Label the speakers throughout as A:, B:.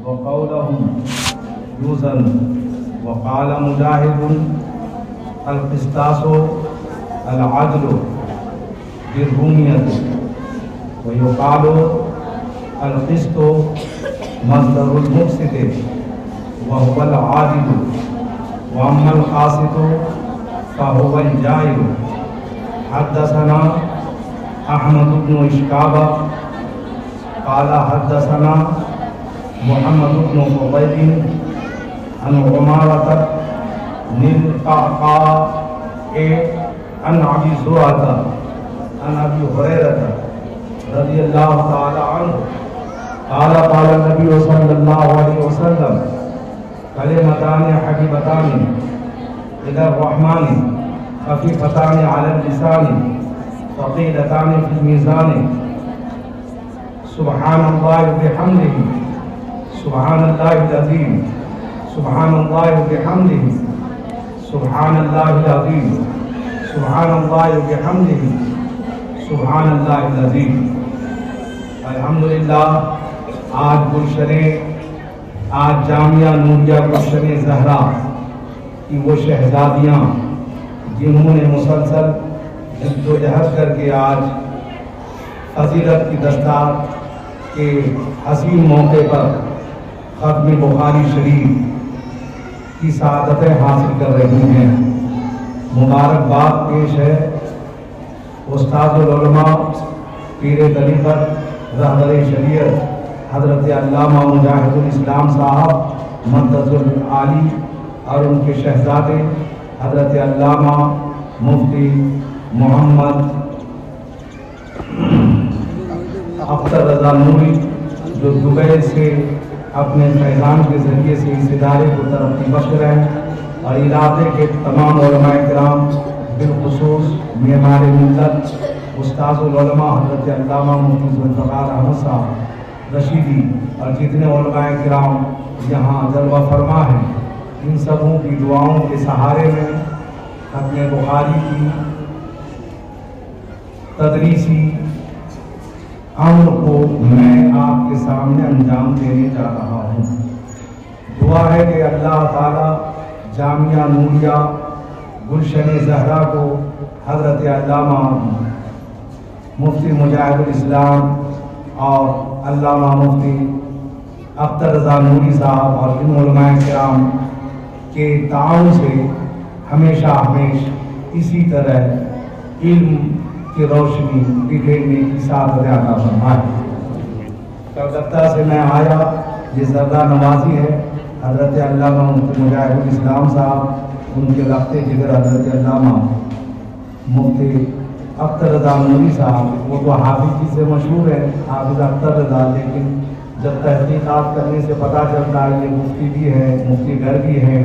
A: وقولهم يوزن. وقال مجاهد القسطاس العدل بالرومية. ويقال القسط مصدر المقسط وهو العادل. وأما القاسط فهو الجائر. حدثنا احمد بن اشکابہ قال حدثنا محمد بن فضيل عن عمارة بن القعقاع عن ابي زرعة عن ابي هريرة رضي الله تعالى عنه قال قال النبي صلى الله عليه وسلم كلمتان حبيبتان إلى الرحمن خفيفتان على اللسان ثقيلتان في الميزان سبحان الله بحمده سبحان الله العظيم سبحان الله بحمده سبحان الله العظيم سبحان الله بحمده سبحان الله العظيم. الحمدللہ آج جامعہ نوریہ گلشن زہرا کی وہ شہزادیاں جنہوں نے مسلسل جدوجہد کر کے آج فضیلت کی دستار کے حسین موقع پر ختم بخاری شریف کی سعادتیں حاصل کر رہی ہیں. مبارکباد پیش ہے استاد العلماء پیر طریقت رہبر شریعت حضرت علامہ مجاہد الاسلام صاحب مدد العالی اور ان کے شہزادے حضرت علامہ مفتی محمد اختر رضا نوری جو دبئی سے اپنے فیضان کے ذریعے سے اس ادارے کو ترقی بخش رہے ہیں اور علاقے کے تمام علماء کرام بالخصوص معمار ملت استاذ العلماء حضرت علامہ مفتی ذوالفقار احمد صاحب رشیدی اور جتنے علماء کرام یہاں جلوہ فرما ہیں ان سبوں کی دعاؤں کے سہارے میں ختم بخاری کی تدریسی عمل کو میں آپ کے سامنے انجام دینے جا رہا ہوں. دعا ہے کہ اللہ تعالی جامعہ نوریہ گلشن زہرا کو حضرت علامہ مفتی مجاہد الاسلام اور علامہ مفتی اختر رضا نوری صاحب اور ان علماء کرام کے تعاون سے ہمیشہ اسی طرح علم کی روشنی بکھیرنے کی سعادت عطا فرمائے. کلکتہ سے میں آیا، یہ زردہ نوازی ہے حضرت علامہ مفتی مجاہد الاسلام صاحب، ان کے رفتے جگر حضرت علامہ مفتی اختر رضا نوری صاحب. وہ تو حافظ جی سے مشہور ہے، حافظ اختر رضا، لیکن جب تحقیقات کرنے سے پتہ چلتا ہے یہ مفتی بھی ہے، مفتی گھر بھی ہے،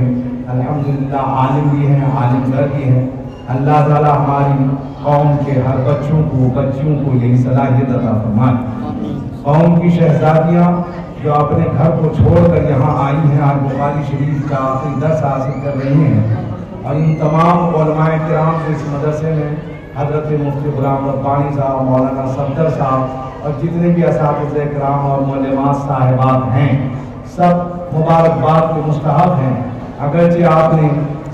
A: الحمدللہ عالم بھی ہیں، عالم گھر بھی ہیں. اللہ تعالی ہماری قوم کے ہر بچوں کو یہی صلاحیت عطا فرمائے. قوم کی شہزادیاں جو اپنے گھر کو چھوڑ کر یہاں آئی ہیں، آج بخاری شریف کا آخری درس حاصل کر رہی ہیں، اور ان تمام علماء کرام کو اس مدرسے میں حضرت مفتی غلام ربانی صاحب، مولانا صفدر صاحب اور جتنے بھی اساتذہ کرام اور معلمات صاحبات ہیں سب مبارکباد کے مستحق ہیں. اگرچہ آپ نے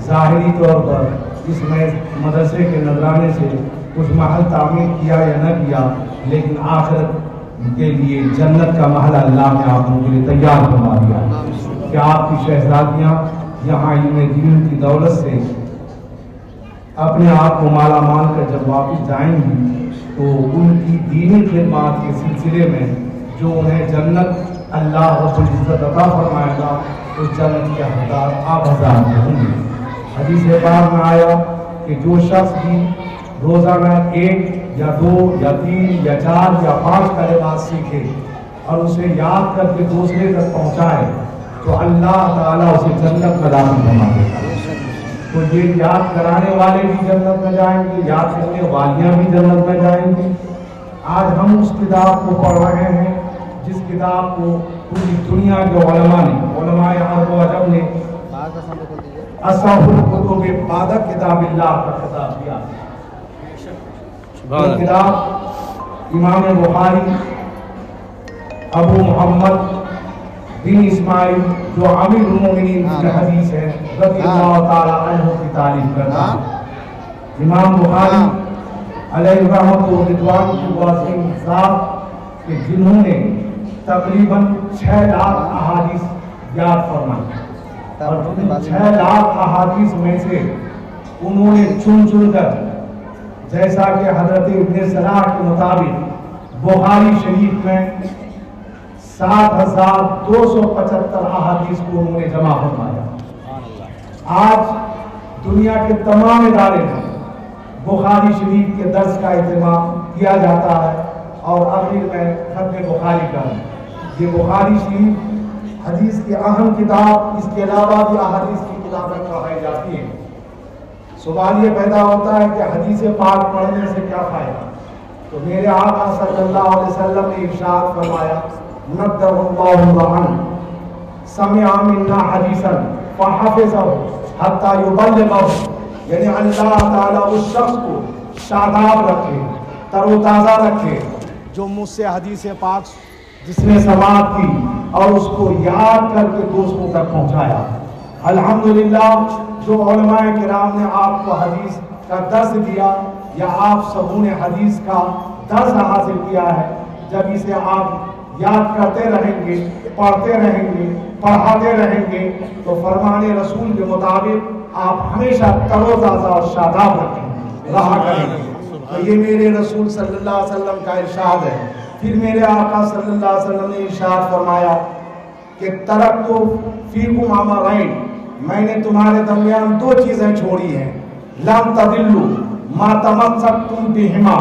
A: ظاہری طور پر اس میں مدرسے کے نذرانے سے کچھ محل تعمیر کیا یا نہ کیا، لیکن آخرت کے لیے جنت کا محل اللہ نے آپ کے لیے تیار فرما دیا کہ آپ کی شہزادیاں یہاں علم دین کی دولت سے اپنے آپ کو مالا مال کر جب واپس جائیں گی تو ان کی دینی خدمات کے سلسلے میں جو انہیں جنت اللہ رب العزت عطا فرمائے گا اس جنت کے حقدار آپ حضرات ہوں گے. حدیث پاک میں آیا کہ جو شخص بھی روزانہ 1 یا 2 یا 3 یا 4 یا 5 کلمات سیکھے اور اسے یاد کر کے دوسرے تک پہنچائے تو اللہ تعالیٰ اسے جنت میں داخل فرما دے گا. تو یہ یاد کرانے والے بھی جنت میں جائیں گے، یاد کرنے والیاں بھی جنت میں جائیں گی. آج ہم اس کتاب کو پڑھ رہے ہیں جس کتاب کو پوری دنیا کے علماء عرب و عجم نے اصحاب الکتب بعد کتاب اللہ کا خطاب دیا. یہ کتاب امام بخاری ابو محمد بن اسماعیل جو امیر المومنین کی حدیث ہے رضی اللہ تعالی عنہ کی تعریف کرتا ہے۔ امام بخاری علیہ رحمۃ و رضوان کی عظیم ذات کہ جنہوں نے تقریباً 6 لاکھ احادیث یاد فرمائی، اور 6 لاکھ احادیث میں سے انہوں نے چن کر، جیسا کہ حضرت ابن صلاح کے مطابق بخاری شریف میں 7275 احادیث کو انہوں نے جمع فرمایا۔ آج دنیا کے تمام ادارے میں بخاری شریف کے درس کا اہتمام کیا جاتا ہے، اور آخر میں ختم بخاری کا ہے۔ یہ بخاری شریف حدیث کی اہم کتاب، اس کے علاوہ بھی احادیث کی کتابیں پڑھائی جاتی ہیں۔ سوال یہ پیدا ہوتا ہے کہ حدیث پاک پڑھنے سے کیا فائدہ؟ تو میرے آقا صلی اللہ علیہ وسلم نے ارشاد فرمایا، نَدَّرَ اللَّهُ عَنْهُ سَمِعَ مِنَّا حَدِيثًا فَحَفِظَهُ حَتَّى يُبَلِّغَهُ، یعنی اللہ تعالیٰ اس شخص کو شاداب رکھے، تر و تازہ رکھے جو مجھ سے حدیث پاک جس نے سماعت کی اور اس کو یاد کر کے دوستوں تک پہنچایا۔ الحمدللہ جو علماء کرام نے آپ کو حدیث کا درس دیا یا آپ سبوں نے حدیث کا درس حاصل کیا ہے، جب اسے آپ یاد کرتے رہیں گے، پڑھتے رہیں گے، پڑھاتے رہیں گے، تو فرمان رسول کے مطابق آپ ہمیشہ تر و تازہ اور شاداب رہا کریں گے۔ تو یہ میرے رسول صلی اللہ علیہ وسلم کا ارشاد ہے۔ پھر میرے آقا صلی اللہ علیہ وسلم نے ارشاد فرمایا کہ ترکت فیکم امرین، میں نے تمہارے درمیان 2 چیزیں چھوڑی ہیں، لن تضلوا ما تمسکتم بہما،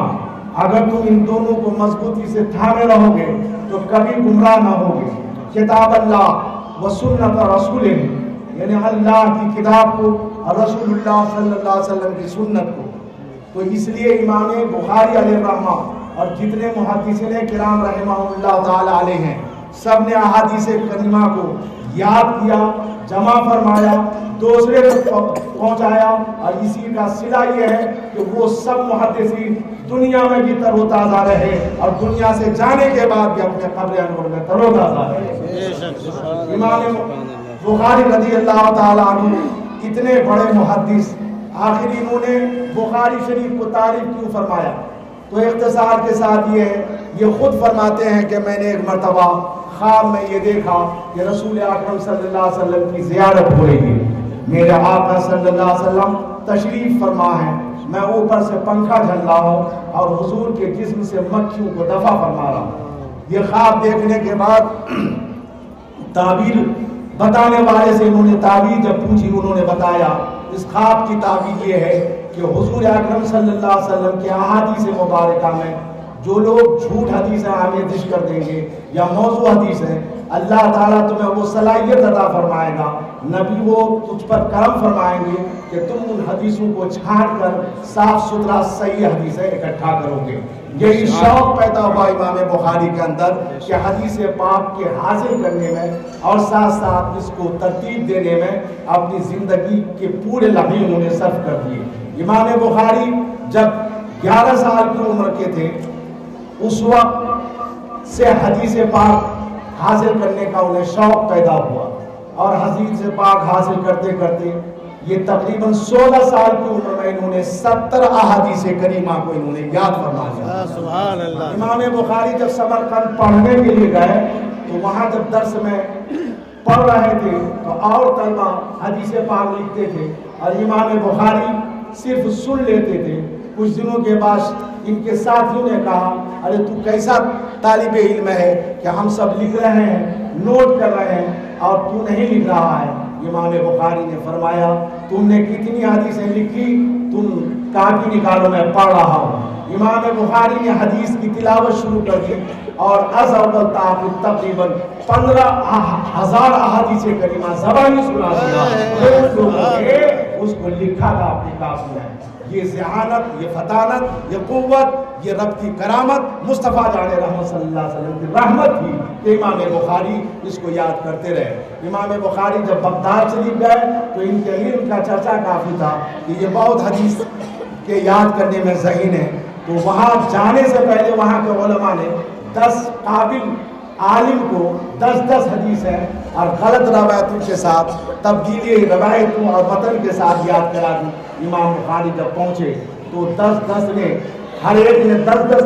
A: اگر تم ان دونوں کو مضبوطی سے تھامے رہو گے تو کبھی گمراہ نہ ہوگے، کتاب اللہ و سنت رسول، یعنی اللہ کی کتاب کو اور رسول اللہ صلی اللہ علیہ وسلم کی سنت کو۔ تو اس لیے امام بخاری علیہ الرحمہ اور جتنے محدثین کرام رحمہ اللہ تعالی علیہ ہیں، سب نے احادیث کریمہ کو یاد کیا، جمع فرمایا، دوسرے تک پہنچایا، اور اسی کا صلہ یہ ہے کہ وہ سب محدثین دنیا میں بھی تر و تازہ رہے اور دنیا سے جانے کے بعد بھی اپنے قبر انور میں تر و تازہ رہے۔ امام بخاری رضی اللہ تعالیٰ عنہ اتنے بڑے محدث، آخر انہوں نے بخاری شریف کو تعریف کیوں فرمایا؟ تو اختصار کے ساتھ یہ خود فرماتے ہیں کہ میں نے ایک مرتبہ خواب میں یہ دیکھا کہ رسول اکرم صلی اللہ علیہ وسلم کی زیارت ہو رہی ہے، میرے آقا صلی اللہ علیہ وسلم تشریف فرما ہے، میں اوپر سے پنکھا جھل رہا ہوں اور حضور کے جسم سے مکھیوں کو دفع فرما رہا ہوں۔ یہ خواب دیکھنے کے بعد تعبیر بتانے والے سے انہوں نے تعبیر جب پوچھی، انہوں نے بتایا اس خواب کی تعبیر یہ ہے کہ حضور اکرم صلی اللہ علیہ وسلم کے احادیث مبارکہ میں جو لوگ جھوٹ حدیثیں آمیزش کر دیں گے یا موضوع حدیث ہے، اللہ تعالیٰ تمہیں وہ صلاحیت عطا فرمائے گا، نبی وہ تجھ پر کرم فرمائیں گے کہ تم ان حدیثوں کو چھانٹ کر صاف ستھرا صحیح حدیثیں اکٹھا کرو گے۔ یہی شوق پیدا ہوا امام بخاری کے اندر کہ حدیث پاک کے حاصل کرنے میں اور ساتھ ساتھ اس کو ترتیب دینے میں اپنی زندگی کے پورے لمحے انہوں نے صرف کر دیے۔ امام بخاری جب 11 سال کی عمر کے تھے، اس وقت سے حدیث پاک حاصل کرنے کا انہیں شوق پیدا ہوا، اور حدیث پاک حاصل کرتے کرتے یہ تقریباً 16 سال کی عمر میں انہوں نے 70 احادیث کریمہ کو انہوں نے یاد فرما لیا۔ سبحان اللہ۔ امام بخاری جب سمرقند پڑھنے کے لیے گئے تو وہاں جب درس میں پڑھ رہے تھے تو اور طلبہ حدیث پاک لکھتے تھے اور امام بخاری صرف سن لیتے تھے۔ کچھ دنوں کے بعد ان کے ساتھیوں نے کہا، ارے تو کیسا طالب علم ہے کہ ہم سب لکھ رہے ہیں، نوٹ کر رہے ہیں اور تو نہیں لکھ رہا ہے؟ امام بخاری نے فرمایا، تم نے کتنی حدیثیں لکھی؟ تم کاپی نکالو، میں پڑھ رہا ہوں۔ امام بخاری نے حدیث کی تلاوت شروع کر دی اور از اول تا آخر تقریباً 15,000 احادیث کریمہ زبانی سنا دیا، اس کو لکھا تھا اپنی کاپی میں۔ یہ ذہانت، یہ فطانت، یہ قوت، یہ رب کی کرامت مصطفیٰ جان رحمت صلی اللہ علیہ وسلم کی رحمت تھی کہ امام بخاری اس کو یاد کرتے رہے۔ امام بخاری جب بغداد شریف گئے تو ان کے علم کا چرچا کافی تھا کہ یہ بہت حدیث کے یاد کرنے میں ذہین ہے، تو وہاں جانے سے پہلے وہاں کے علماء نے 10 قابل عالم کو 10 حدیث ہے اور غلط روایتوں کے ساتھ تبدیلی روایتوں اور متن کے ساتھ یاد کرا دی۔ امام بخاری جب پہنچے تو 10 نے ہر ایک نے 10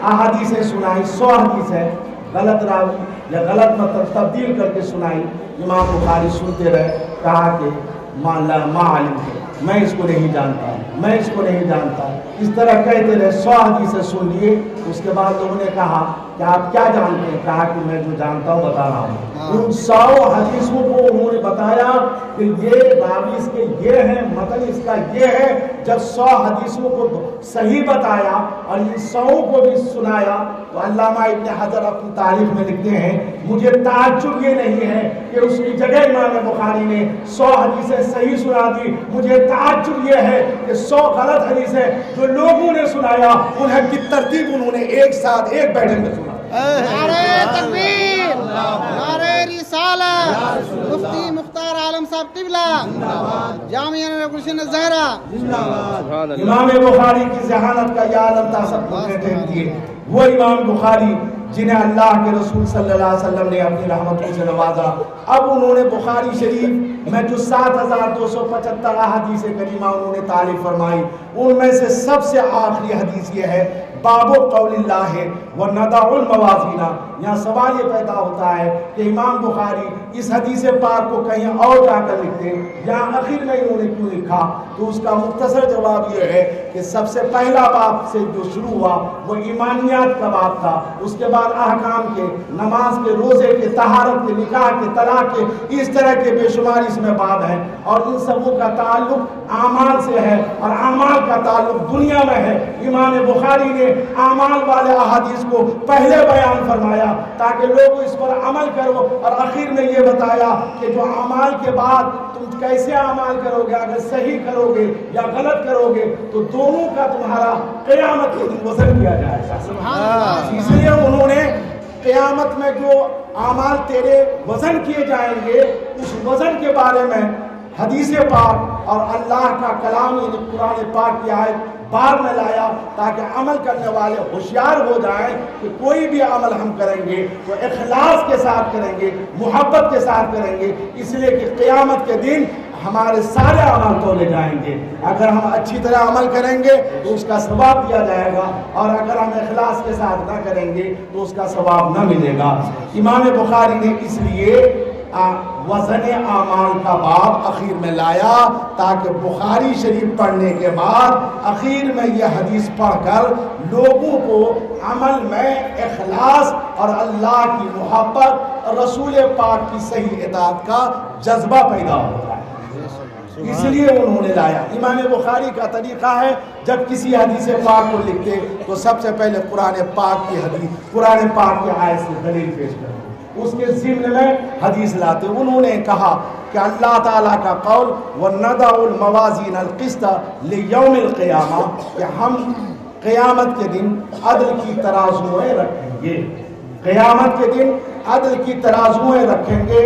A: احادیثیں سنائی، 100 حدیث ہے، غلط راوی یا غلط مطلب تبدیل کر کے سنائی۔ امام بخاری سنتے رہے، کہا کہ ما علم ہے، میں اس کو نہیں جانتا، میں اس کو نہیں جانتا، اس طرح کہتے رہے، 100 حدیثیں سن لیے۔ اس کے بعد لوگوں نے کہا کہ آپ کیا جانتے ہیں؟ کہا کہ میں جو جانتا ہوں بتا رہا ہوں۔ ان 100 حدیثوں کو انہوں نے بتایا کہ یہ راوی اس کے یہ ہے، متن اس کا یہ ہے۔ جب 100 حدیثوں کو صحیح بتایا اور ان 100 کو بھی سنایا تو علامہ ابن حجر اپنی تاریخ میں لکھتے ہیں، مجھے تعجب یہ نہیں ہے کہ اس کی جگہ امام بخاری نے 100 حدیثیں صحیح سنا دی، مجھے تعجب یہ ہے کہ 100 غلط حدیثیں جو لوگوں نے سنایا انہیں کی ترتیب انہوں نے ایک ساتھ ایک بیٹھک میں سنا۔
B: نعرہ تکبیر، نعرہ رسالت، مفتی مختار عالم صاحب قبلہ، جامعہ گلشن الزہرا۔
A: امام بخاری کی ذہانت کا یہ عالم تھا، سب کو کہتے ہیں وہ امام بخاری جنہیں اللہ کے رسول صلی اللہ علیہ وسلم نے اپنی رحمتوں سے نوازا۔ اب انہوں نے بخاری شریف میں جو 7275 احادیث کریمہ انہوں نے تالیف فرمائی، ان میں سے سب سے آخری حدیث یہ ہے، باب قول اللہ ونضع الموازین۔ یہاں سوال یہ پیدا ہوتا ہے کہ امام بخاری اس حدیث پاک کو کہیں اور جا کر لکھتے ہیں، یہاں آخر میں انہوں نے کیوں لکھا؟ تو اس کا مختصر جواب یہ ہے کہ سب سے پہلا باب سے جو شروع ہوا وہ ایمانیات کا باب تھا، اس کے بعد احکام کے، نماز کے، روزے کے، طہارت کے، نکاح کے، طلاق کے، اس طرح کے بے شمار اس میں باب ہیں، اور ان سبوں کا تعلق اعمال سے ہے اور اعمال کا تعلق دنیا میں ہے۔ امام بخاری نے اعمال والے احادیث کو پہلے بیان فرمایا تاکہ لوگ اس پر عمل کرو، اور آخر میں یہ بتایا کہ جو اعمال کے بعد تم کیسے اعمال کرو گے، اگر صحیح کرو گے یا غلط کرو گے تو دونوں کا تمہارا قیامت کے دن وزن کیا جائے گا۔ اس لیے انہوں نے قیامت میں جو اعمال تیرے وزن کیے جائیں گے اس وزن کے بارے میں حدیث پاک اور اللہ کا کلام یعنی قرآن پاک کی آیت بعد میں لایا تاکہ عمل کرنے والے ہوشیار ہو جائیں کہ کوئی بھی عمل ہم کریں گے تو اخلاص کے ساتھ کریں گے، محبت کے ساتھ کریں گے، اس لیے کہ قیامت کے دن ہمارے سارے عمل تولے جائیں گے۔ اگر ہم اچھی طرح عمل کریں گے تو اس کا ثواب دیا جائے گا، اور اگر ہم اخلاص کے ساتھ نہ کریں گے تو اس کا ثواب نہ ملے گا۔ امام بخاری نے اس لیے وزن اعمال کا باب اخیر میں لایا تاکہ بخاری شریف پڑھنے کے بعد اخیر میں یہ حدیث پڑھ کر لوگوں کو عمل میں اخلاص اور اللہ کی محبت، رسول پاک کی صحیح اطاعت کا جذبہ پیدا ہوتا ہے، اس لیے انہوں نے لایا۔ امام بخاری کا طریقہ ہے جب کسی حدیث پاک کو لکھتے تو سب سے پہلے قرآن پاک کی حدیث، قرآن پاک کی آیت سے دلیل پیش کرتے، اس کے ضمن میں حدیث لاتے۔ انہوں نے کہا کہ اللہ تعالیٰ کا قول وَنَضَعُ الْمَوَازِينَ الْقِسْطَ لِيَوْمِ الْقِيَامَةِ کہ ہم قیامت کے دن عدل کی ترازویں رکھیں گے، قیامت کے دن عدل کی ترازویں رکھیں گے۔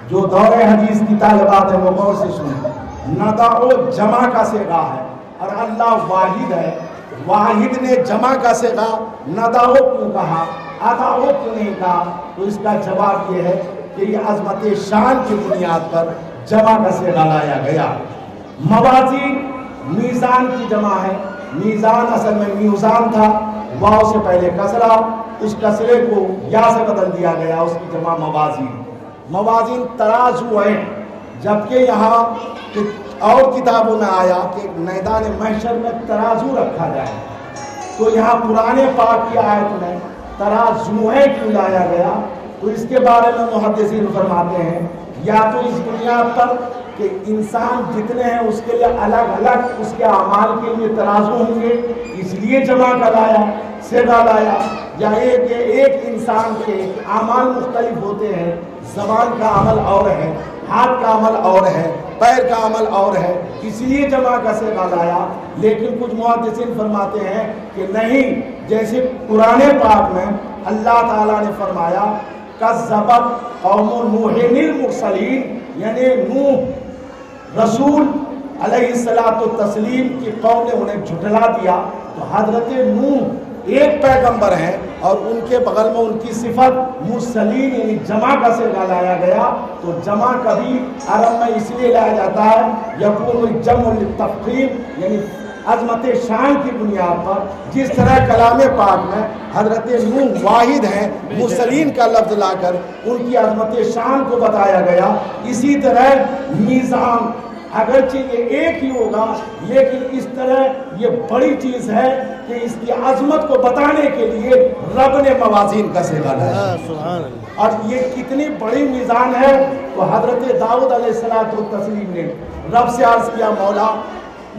A: جو دور حدیث کی طالبات ہیں وہ غور سے سنیں، نضع جمع کا صیغہ ہے اور اللہ واحد ہے، واحد نے جمع کا صیغہ نضع کیوں کہا، اضع کیوں نہیں کہا؟ تو اس کا جواب یہ ہے کہ یہ عظمت شان کی بنیاد پر جمع کا صیغہ لایا گیا۔ موازین میزان کی جمع ہے، میزان اصل میں میزان تھا، واو سے پہلے کسرہ، اس کسرے کو یا سے بدل دیا گیا، اس کی جمع موازین۔ موازین ترازو ہیں، جبکہ یہاں اور کتابوں میں آیا کہ میدان محشر میں ترازو رکھا جائے، تو یہاں قرآن پاک کی آیت میں ترازویں کیوں لایا گیا؟ تو اس کے بارے میں محدثین فرماتے ہیں یا تو اس بنیاد پر کہ انسان جتنے ہیں اس کے لیے الگ الگ اس کے اعمال کے لیے ترازو ہوں گے، اس لیے جمع کا لایا، صیغہ لایا، یا ایک انسان کے اعمال مختلف ہوتے ہیں، زبان کا عمل اور ہے، ہاتھ کا عمل اور ہے، پیر کا عمل اور ہے، اس لیے جمع کا صیغہ لایا۔ لیکن کچھ محدثین فرماتے ہیں کہ نہیں، جیسے قرآن پاک میں اللہ تعالیٰ نے فرمایا کذبت قوم نوح المرسلین، یعنی نوح رسول علیہ السلام کی قوم نے انہیں جھٹلا دیا، تو حضرت نوح ایک پیغمبر ہیں
C: اور ان کے بغل میں ان کی صفت مرسلین یعنی جمع کا صیغہ لایا گیا. تو جمع کبھی عرب میں اس لیے لایا جاتا ہے یکون الجمع للتفخیم یعنی عظمت شان کی بنیاد پر. جس طرح کلام پاک میں حضرت نوح واحد ہیں مرسلین کا لفظ لا کر ان کی عظمت شان کو بتایا گیا، اسی طرح میزان اگرچہ یہ ایک ہی ہوگا لیکن اس طرح یہ بڑی چیز ہے کہ اس کی عظمت کو بتانے کے لیے رب نے موازین کا صیغہ لایا. اور یہ کتنی بڑی میزان ہے تو حضرت داؤد علیہ السلام نے رب سے عرض کیا مولا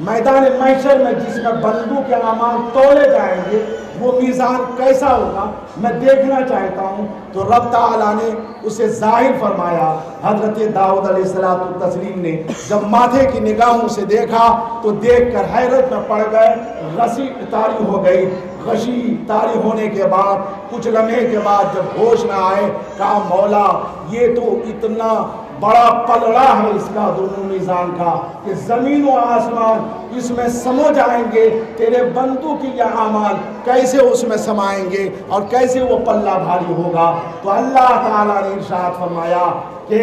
C: میدان محشر میں جس میں بندوں کے اعمال تولے جائیں گے وہ میزان کیسا ہوگا میں دیکھنا چاہتا ہوں. تو رب تعالیٰ نے اسے ظاہر فرمایا. حضرت داؤد علیہ السلام نے جب ماتھے کی نگاہوں سے دیکھا تو دیکھ کر حیرت میں پڑ گئے. غشی طاری ہو گئی. غشی طاری ہونے کے بعد کچھ لمحے کے بعد جب ہوش نہ آئے کہا مولا یہ تو اتنا بڑا پلڑا ہے اس کا دونوں میزان کا کہ زمین و آسمان اس میں سمو جائیں گے. تیرے بندوں کی یہ اعمال کیسے اس میں سمائیں گے اور کیسے وہ پلہ بھاری ہوگا. تو اللہ تعالیٰ نے ارشاد فرمایا کہ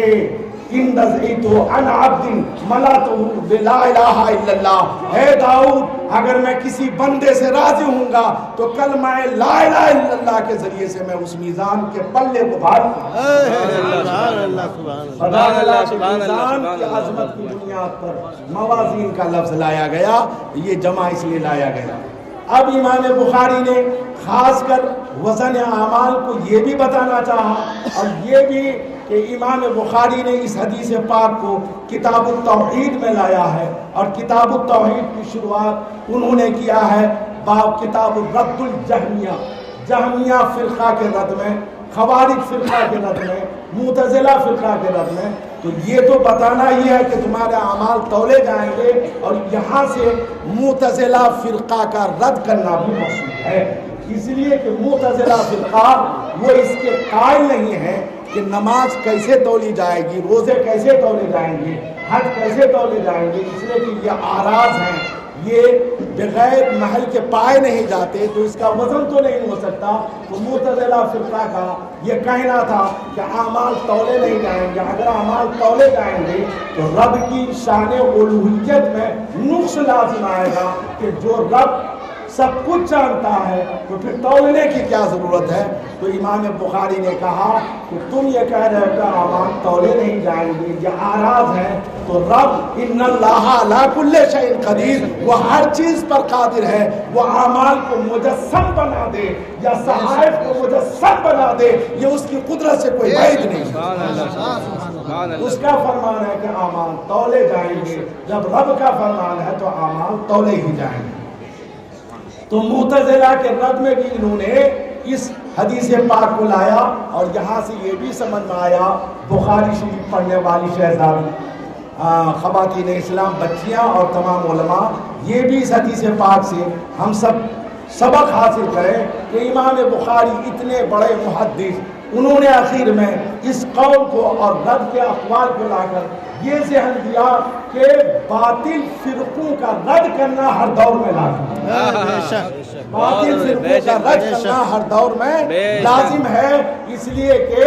C: ان رضیتو عن عبد ملأتہ بلا الہ الا اللہ. اے داؤد اگر میں کسی بندے سے راضی ہوں گا تو کلمہ لا الہ الا اللہ کے ذریعے سے میں اس میزان کے پلے کو بھار میزان کی عظمت کی بنیاد پر موازین کا لفظ لایا گیا. یہ جمع اس لیے لایا گیا. اب امام بخاری نے خاص کر وزن اعمال کو یہ بھی بتانا چاہا اور یہ بھی کہ امام بخاری نے اس حدیث پاک کو کتاب التوحید میں لایا ہے اور کتاب التوحید کی شروعات انہوں نے کیا ہے باب کتاب رد الجہمیہ جہمیہ فرقہ کے رد میں، خوارج فرقہ کے رد میں، معتزلہ فرقہ کے رد میں. تو یہ تو بتانا ہی ہے کہ تمہارے اعمال تولے جائیں گے اور یہاں سے معتزلہ فرقہ کا رد کرنا بھی مقصود ہے. اس لیے کہ معتزلہ فرقہ وہ اس کے قائل نہیں ہے کہ نماز کیسے تولی جائے گی، روزے کیسے تولے جائیں گے، حج کیسے تولے جائیں گے. اس لیے کہ یہ اعراض ہیں، یہ بغیر محل کے پائے نہیں جاتے تو اس کا وزن تو نہیں ہو سکتا. تو معتزلہ فرقہ کا یہ کہنا تھا کہ اعمال تولے نہیں جائیں گے. اگر اعمال تولے جائیں گے تو رب کی شان الوہیت میں نقص لازم آئے گا کہ جو رب سب کچھ جانتا ہے تو پھر تولنے کی کیا ضرورت ہے. تو امام بخاری نے کہا کہ تم یہ کہہ رہے ہو کہ اعمال تولے نہیں جائیں گے، یہ اعراض ہیں. تو رب ان اللہ علی کل شیء قدیر، وہ ہر چیز پر قادر ہے. وہ اعمال کو مجسم بنا دے یا صحائف کو مجسم بنا دے یہ اس کی قدرت سے کوئی بعید نہیں. اس کا فرمان ہے کہ اعمال تولے جائیں گے. جب رب کا فرمان ہے تو اعمال تولے ہی جائیں گے. تو معتزلہ کے رد میں بھی انہوں نے اس حدیث پاک کو لایا اور یہاں سے یہ بھی سمجھ میں آیا بخاری شریف پڑھنے والی شہزادی خواتین اسلام بچیاں اور تمام علماء یہ بھی اس حدیث پاک سے ہم سب سبق حاصل کریں کہ امام بخاری اتنے بڑے محدث انہوں نے آخر میں اس قول کو اور رد کے اقوال کو لا کر یہ ذہن دیا کہ باطل فرقوں کا رد کرنا ہر دور میں لازم ہے. باطل فرقوں کا رد کرنا ہر دور میں لازم ہے. اس لیے کہ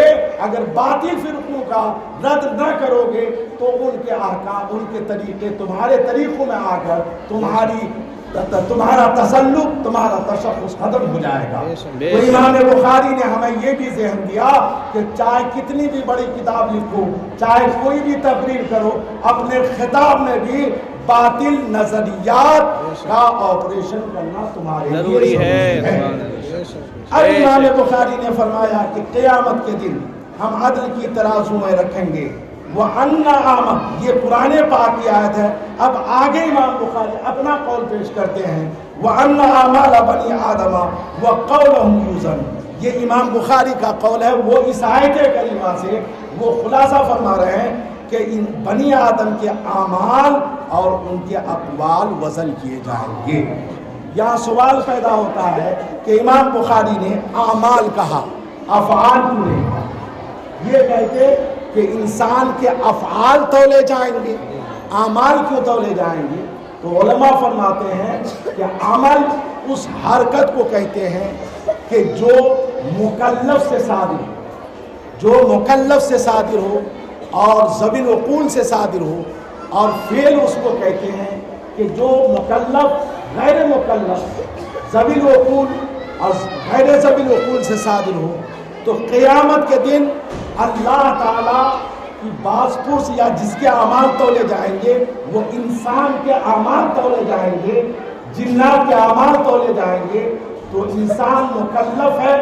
C: اگر باطل فرقوں کا رد نہ کرو گے تو ان کے احکام ان کے طریقے تمہارے طریقوں میں آ کر تمہارا تسلط تمہارا تشخص ختم ہو جائے گا. تو امام بخاری نے ہمیں یہ بھی ذہن دیا کہ چاہے کتنی بھی بڑی کتاب لکھو، چاہے کوئی بھی تقریر کرو، اپنے خطاب میں بھی باطل نظریات کا آپریشن کرنا تمہارے لیے ضروری ہے. اب امام بخاری نے فرمایا کہ قیامت کے دن ہم عدل کی ترازو میں رکھیں گے. وَأَنَّ آمَنَ یہ قرآن پاک کی آیت ہے. اب آگے امام بخاری اپنا قول پیش کرتے ہیں وَأَنَّ آمَالَ بَنِي آدَمَ وَقَوْلَهُمْ يُوزَنُ. یہ امام بخاری کا قول ہے. وہ اس آیت کریمہ سے وہ خلاصہ فرما رہے ہیں کہ ان بنی آدم کے اعمال اور ان کے اقوال وزن کیے جائیں گے. یہاں سوال پیدا ہوتا ہے کہ امام بخاری نے اعمال کہا، افعال کیوں نہیں کہا؟ یہ کہتے کہ انسان کے افعال تولے جائیں گے، اعمال کیوں تولے جائیں گے؟ تو علماء فرماتے ہیں کہ عمل اس حرکت کو کہتے ہیں کہ جو مکلف سے صادر ہو، جو مکلف سے صادر ہو اور ذوی العقول سے صادر ہو، اور فعل اس کو کہتے ہیں کہ جو مکلف غیر مکلف ذوی العقول اور غیر ذوی العقول سے صادر ہو، تو قیامت کے دن اللہ تعالیٰ کی باز پرس یا جس کے اعمال تولے جائیں گے وہ انسان کے اعمال تولے جائیں گے، جنات کے اعمال تولے جائیں گے، تو انسان مکلف ہے،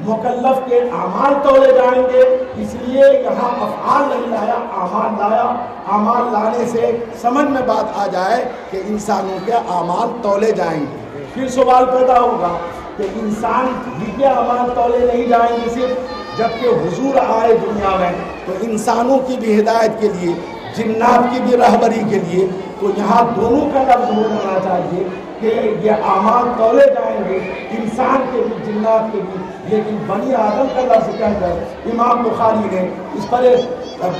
C: مکلف کے اعمال تولے جائیں گے، اس لیے یہاں افعال نہیں لایا، اعمال لایا۔ اعمال لانے سے سمجھ میں بات آ جائے کہ انسانوں کے اعمال تولے جائیں گے۔ پھر سوال پیدا ہوگا کہ انسان ہی کے اعمال تولے نہیں جائیں گے صرف، جبکہ حضور آئے دنیا میں تو انسانوں کی بھی ہدایت کے لیے، جنات کی بھی رہبری کے لیے، تو یہاں دونوں کا لفظ ہو جانا چاہیے کہ یہ اعمال تولے جائیں گے، انسان کے بھی جنات کے بھی، لیکن بنی آدم کا لفظ کہہ کر امام بخاری نے اس پر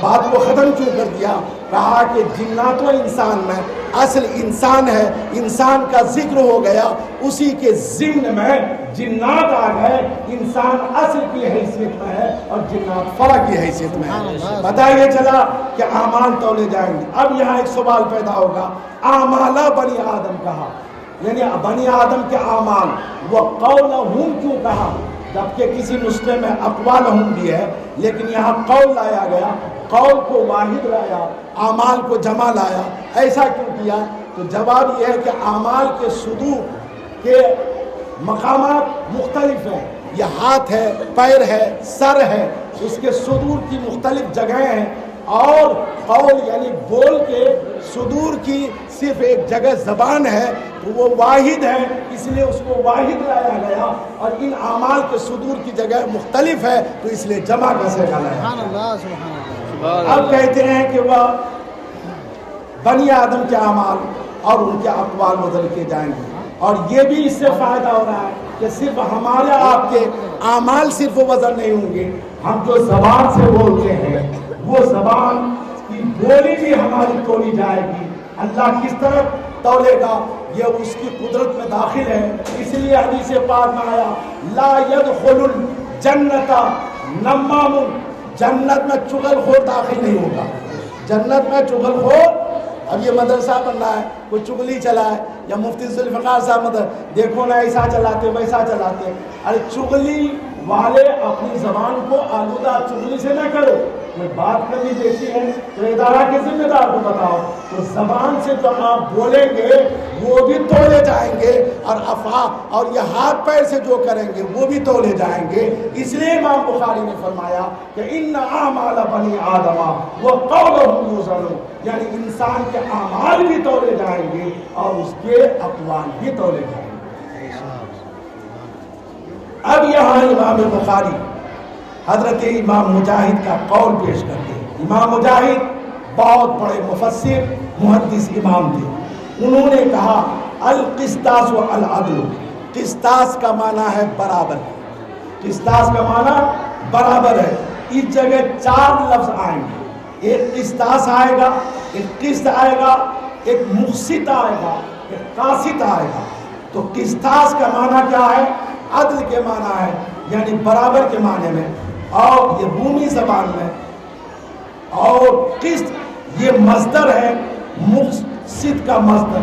C: بات کو ختم کیوں کر دیا؟ کہا کہ جنات و انسان میں اصل انسان ہے، انسان کا ذکر ہو گیا، اسی کے ضمن میں جنات آ گئے، انسان اصل کی حیثیت میں ہے اور جنات فرع کی حیثیت میں ہے۔ پتہ یہ چلا کہ اعمال تولے جائیں گے۔ اب یہاں ایک سوال پیدا ہوگا، اعمالہ بنی آدم کہا، یعنی بنی آدم کے اعمال، وہ قولہم کیوں کہا؟ جبکہ کسی نسخے میں اقوالہم بھی ہے، لیکن یہاں قول لایا گیا، قول کو واحد لایا، اعمال کو جمع لایا، ایسا کیوں کیا؟ تو جواب یہ ہے کہ اعمال کے صدور کے مقامات مختلف ہیں، یہ ہاتھ ہے، پیر ہے، سر ہے، اس کے صدور کی مختلف جگہیں ہیں، اور قول یعنی بول کے صدور کی صرف ایک جگہ زبان ہے، تو وہ واحد ہے، اس لیے اس کو واحد لایا گیا، اور ان اعمال کے صدور کی جگہ مختلف ہے تو اس لیے جمع کا صیغہ لایا۔
B: سبحان اللہ، سبحان اللہ۔
C: اب کہتے ہیں کہ وہ بنی آدم کے اعمال اور ان کے اقوال بدل کے جائیں گے، اور یہ بھی اس سے فائدہ ہو رہا ہے کہ صرف ہمارے آپ کے اعمال صرف وزن نہیں ہوں گے، ہم جو زبان سے بولتے ہیں وہ زبان کی بولی بھی ہماری تولی جائے گی۔ اللہ کس طرح تولے گا یہ اس کی قدرت میں داخل ہے، اس لیے حدیث پاک میں آیا لا يدخل الجنت نمام، جنت میں چغل خور داخل نہیں ہوگا۔ جنت میں چغل خور، اب یہ مدرسہ بن رہا ہے، کوئی چغلی چلا ہے یا مفتی ذوالفقار صاحب دیکھو نا ایسا چلاتے ویسا چلاتے، ارے چغلی والے اپنی زبان کو آلودہ چغلی سے نہ کرو، میں بات کرنی دیکھی ہے تو ادارہ کے ذمہ دار کو بتاؤ، تو زبان سے جو آپ بولیں گے وہ بھی تولے جائیں گے، اور اور یہ ہاتھ پیر سے جو کریں گے وہ بھی تولے جائیں گے۔ اس لیے امام بخاری نے فرمایا کہ ان اعمال بنی آدم وقولہم یوزن، یعنی انسان کے اعمال بھی تولے جائیں گے اور اس کے اقوال بھی تولے جائیں گے۔ اب یہاں امام بخاری حضرت امام مجاہد کا قول پیش کرتے ہیں۔ امام مجاہد بہت بڑے مفسر محدث امام تھے، انہوں نے کہا القسطاس والعدل، قسطاس کا معنی ہے برابر، قسطاس کا معنی برابر ہے۔ اس جگہ 4 لفظ آئیں گے، ایک قسطاس آئے گا، ایک قسط آئے گا، ایک مقسط آئے گا، ایک قاسط آئے گا۔ تو قسطاس کا معنی کیا ہے؟ عدل کے معنی ہے، یعنی برابر کے معنی میں، اور یہ رومی زبان میں، اور قسط یہ مصدر ہے، مقسط کا مصدر۔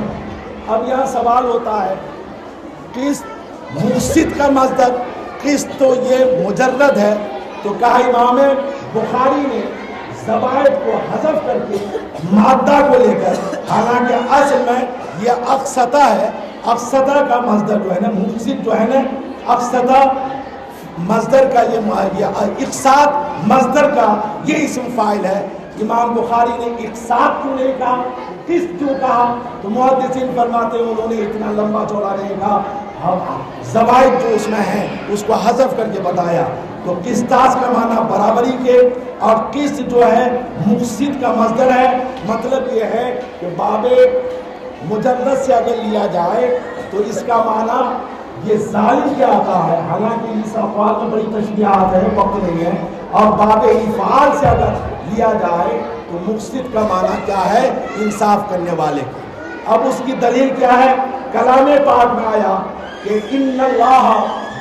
C: اب یہاں سوال ہوتا ہے قسط مقسط کا مصدر، قسط تو یہ مجرد ہے، تو کہا امام بخاری نے زبائد کو حذف کر کے مادہ کو لے کر، حالانکہ اصل میں یہ اقسطہ ہے، اقسطہ کا مصدر جو ہے نا، مقسط جو ہے نا، اقسطہ مصدر کا یہ اقساط مصدر کا یہ اسم فاعل ہے۔ امام بخاری نے اقساط کیوں نہیں کہا، قسط کیوں کہا؟ تو محدثین فرماتے ہیں انہوں نے اتنا لمبا چوڑا نہیں کہا، زوائد جو اس میں ہیں اس کو حذف کر کے بتایا۔ تو قسطاس کا معنی برابری کے، اور قسط جو ہے مقسط کا مصدر ہے۔ مطلب یہ ہے کہ باب مجرد سے اگر لیا جائے تو اس کا معنی یہ ظالم کیا آتا ہے، حالانکہ اس اقوال میں بڑی تشریحات ہے، وقت نہیں ہے۔ اور باب افعال سے اگر لیا جائے تو مقسط کا معنی کیا ہے؟ انصاف کرنے والے۔ اب اس کی دلیل کیا ہے؟ کلام پاک میں آیا کہ ان اللہ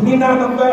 C: 99